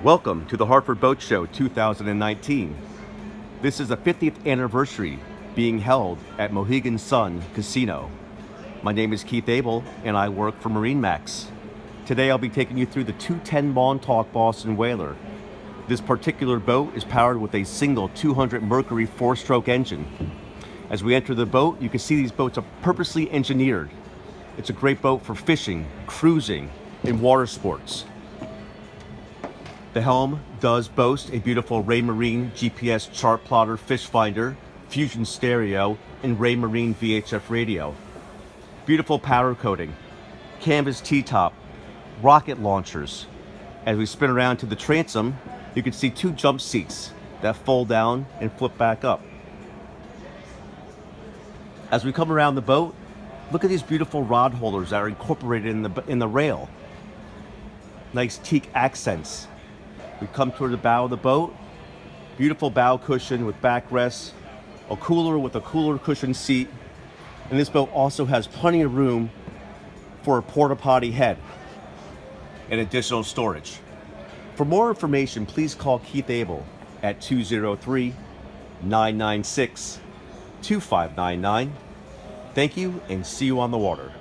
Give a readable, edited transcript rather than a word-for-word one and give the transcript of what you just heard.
Welcome to the Hartford Boat Show 2019. This is the 50th anniversary being held at Mohegan Sun Casino. My name is Keith Abel and I work for MarineMax. Today I'll be taking you through the 210 Montauk Boston Whaler. This particular boat is powered with a single 200 Mercury 4-stroke engine. As we enter the boat, you can see these boats are purposely engineered. It's a great boat for fishing, cruising, and water sports. The helm does boast a beautiful Raymarine GPS chart plotter fish finder, fusion stereo, and Raymarine VHF radio. Beautiful powder coating, canvas T-top, rocket launchers. As we spin around to the transom, you can see two jump seats that fold down and flip back up. As we come around the boat, look at these beautiful rod holders that are incorporated in the rail. Nice teak accents. We come toward the bow of the boat, beautiful bow cushion with backrests, a cooler with a cooler cushion seat, and this boat also has plenty of room for a porta potty head and additional storage. For more information, please call Keith Abel at 203-996-2599. Thank you and see you on the water.